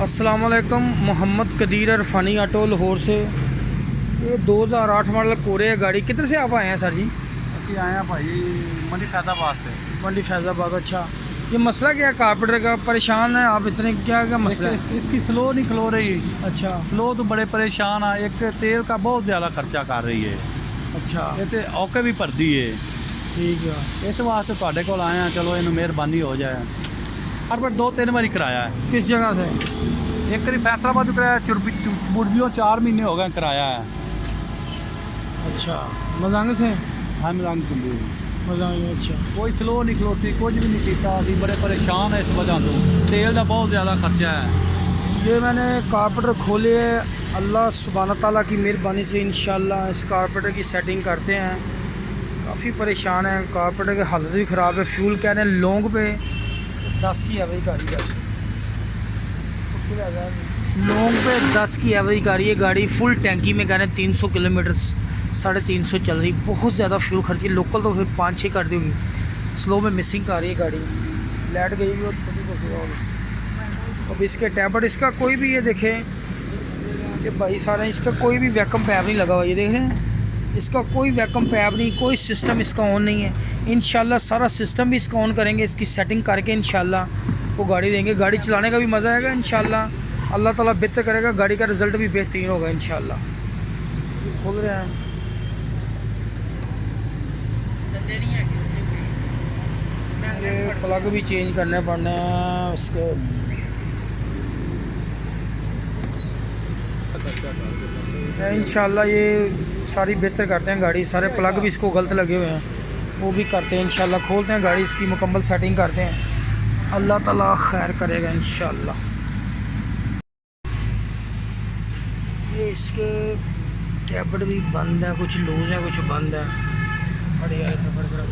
अस्सलाम वालेकुम। मोहम्मद कदीर इरफानी ऑटो लाहौर से। ये 2008 मॉडल कोरे है गाड़ी। किधर से आप आए हैं सर जी? ਅਸੀਂ ਆਏ ਆ ਭਾਈ ਮੰਡੀ फैजाबाद से। मंडी फैज़ाबाद। अच्छा, ये मसला क्या है? कारपेंटर का परेशान है आप इतने? क्या मसला है? इसकी स्लो नहीं खलो रही। अच्छा स्लो तो बड़े परेशान है। एक तेल का बहुत ज़्यादा खर्चा कर रही है। अच्छा ये तो औके भी भरदी है। ठीक है। इस वास्ते ਤੁਹਾਡੇ ਕੋਲ आए हैं, चलो इन मेहरबानी हो जाए। कारपेंटर 2-3 बारी कराया है। किस जगह से? एक बारी फैसलाबाद भी कराया, चुरबियों 4 महीने हो गए कराया है। अच्छा, मजांग से? हम रंग चुंबी मजांग। अच्छा कोई स्लो नहीं खलोती, कुछ भी नहीं किया। अभी बड़े परेशान है इस वजह तो। तेल का बहुत ज़्यादा खर्चा है। ये मैंने कारपेंटर खोले है, अल्लाह सुब्हाना ताला की मेहरबानी से इंशाल्लाह इस कारपेंटर की सेटिंग करते हैं। काफ़ी परेशान है, कारपेंटर की हालत भी ख़राब है। फ्यूल कह रहे हैं लॉन्ग पे 10 की एवरेज गाड़ी है। लॉन्ग पे 10 की एवरेज गाड़ी है। गाड़ी फुल टैंकी में कह रहे हैं 300 किलोमीटर 350 चल रही। बहुत ज़्यादा फ्यूल खर्ची। लोकल तो फिर 5-6 कर दी होगी। स्लो में मिसिंग कर रही है गाड़ी। लाइट गई हुई और छोटी बहुत और अब इसके टैबलेट इसका कोई भी, ये देखें ये भाई सारे, इसका कोई भी वैक्यूम पैप नहीं लगा हुआ। ये देख रहे हैं, इसका कोई वैक्यूम पैप नहीं, कोई सिस्टम इसका ऑन नहीं है। इंशाल्लाह सारा सिस्टम भी इसका ऑन करेंगे, इसकी सेटिंग करके इंशाल्लाह वो गाड़ी देंगे। गाड़ी चलाने का भी मज़ा आएगा इंशाल्लाह। अल्लाह ताला बेहतर करेगा, गाड़ी का रिज़ल्ट भी बेहतरीन होगा इंशाल्लाह। खोल रहे हैं, ये प्लग भी चेंज करने पड़ने हैं उसके। इंशाल्लाह ये सारी बेहतर करते हैं गाड़ी। सारे प्लग भी इसको गलत लगे हुए हैं, वो भी करते हैं इंशाल्लाह। खोलते हैं गाड़ी, इसकी मुकम्मल सेटिंग करते हैं। अल्लाह ताला खैर करेगा इंशाल्लाह। ये इसके टैबलेट भी बंद है, कुछ लूज़ है, कुछ बंद है। बढ़िया है तो बढ़िया।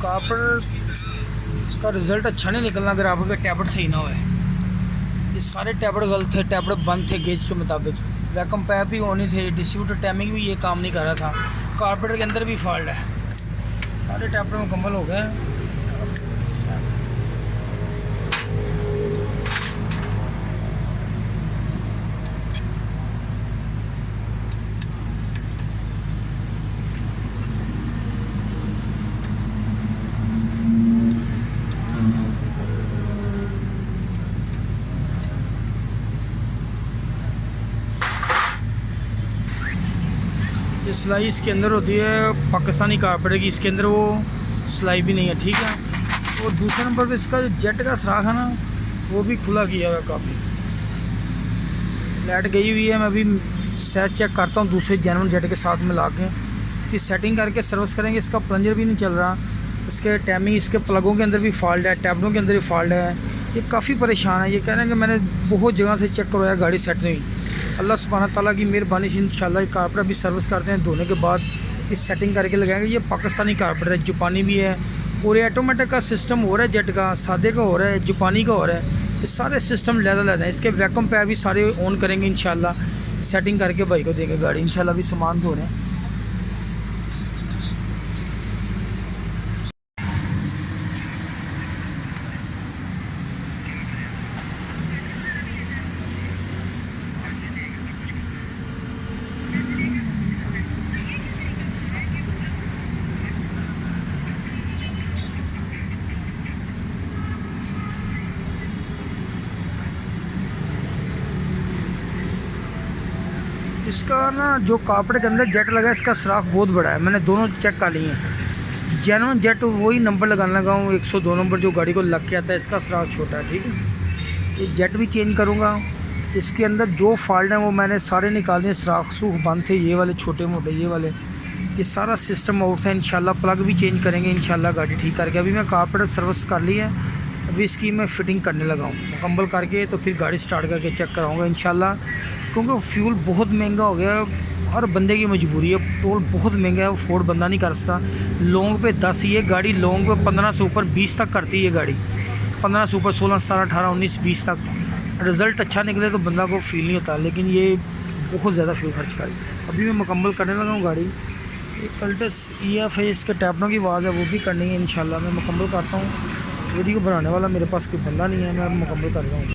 कारपेंटर का रिज़ल्ट अच्छा नहीं निकलना अगर आपके टैबलेट सही ना हो। ये सारे टैबलेट गलत थे, टैबलेट बंद थे गेज के मुताबिक। वैक्यूम पैप भी होनी थे, डिस्ट्रीब्यूटर टाइमिंग भी ये काम नहीं कर रहा था। कारपेंटर के अंदर भी फॉल्ट है। सारे टैबलेट मुकम्मल हो गए। ये सिलाई इसके अंदर होती है पाकिस्तानी कारपेंटर की, इसके अंदर वो सिलाई भी नहीं है। ठीक है। और दूसरे नंबर पे इसका जो जेट का सुराख है ना, वो भी खुला किया हुआ है काफ़ी। लाइट गई हुई है। मैं अभी सेट चेक करता हूँ दूसरे जेनवन जेट के साथ मिला के। इसकी सेटिंग करके सर्विस करेंगे। इसका प्लंजर भी नहीं चल रहा, इसके टाइमिंग, इसके प्लगों के अंदर भी फॉल्ट है, टैबलों के अंदर भी फॉल्ट है। ये काफ़ी परेशान है, ये कह रहे हैं कि मैंने बहुत जगह से चेक करवाया, गाड़ी सेट नहीं हुई। अल्लाह सुब्हानहू ताला की मेहरबानी से इंशाल्लाह ये कारपेटर भी सर्विस करते हैं, धोने के बाद इस सेटिंग करके लगाएंगे। ये पाकिस्तानी कारपेटर है, जापानी भी है, और ये ऑटोमेटिक का सिस्टम हो रहा है, जेट का, सादे का हो रहा है, जापानी का हो रहा है। ये सारे सिस्टम लहदा हैं। इसके वैक्यूम पैड भी सारे ऑन करेंगे इंशाल्लाह, सेटिंग करके भाई को देंगे गाड़ी इंशाल्लाह। भी सामान धो रहे हैं। इसका ना जो कारपेट के अंदर जेट लगा है, इसका सुराख बहुत बड़ा है। मैंने दोनों चेक कर लिए हैं। जेन्युइन जेट वही नंबर लगाने लगा हूँ, 102 नंबर जो गाड़ी को लग के आता है। इसका सुराख छोटा है, ठीक है। ये जेट भी चेंज करूँगा। इसके अंदर जो फॉल्ट है वो मैंने सारे निकाल दिए। सुराख सूख बंद थे, ये वाले छोटे मोटे, ये वाले, ये सारा सिस्टम आउट था। इंशाल्लाह प्लग भी चेंज करेंगे इंशाल्लाह गाड़ी ठीक करके। अभी मैं कारपेट सर्विस कर ली है, अभी इसकी मैं फ़िटिंग करने लगा हूँ मुकम्मल करके, तो फिर गाड़ी स्टार्ट करके चेक कराऊँगा इंशाल्लाह। क्योंकि फ्यूल बहुत महंगा हो गया, हर बंदे की मजबूरी है। टोल बहुत महंगा है, वो फोर्ड बंदा नहीं कर सकता। लॉन्ग पे 10, ये गाड़ी लॉन्ग पे 15 से ऊपर 20 तक करती है। ये गाड़ी 15 से ऊपर 16, 17, 18, 19, 20 तक। रिज़ल्ट अच्छा निकले तो बंदा को फील नहीं होता, लेकिन ये बहुत ज़्यादा फ्यूल खर्च करी। अभी मैं मुकम्मल करने लगा हूँ गाड़ी। एक कल्टस EF है, इसके टैपनों की आवाज़ है, वो भी करनी है इंशाल्लाह। मैं मुकम्मल करता हूँ। वीडियो बनाने वाला मेरे पास कोई बंदा नहीं है, मैं मुकम्मल कर रहा हूँ।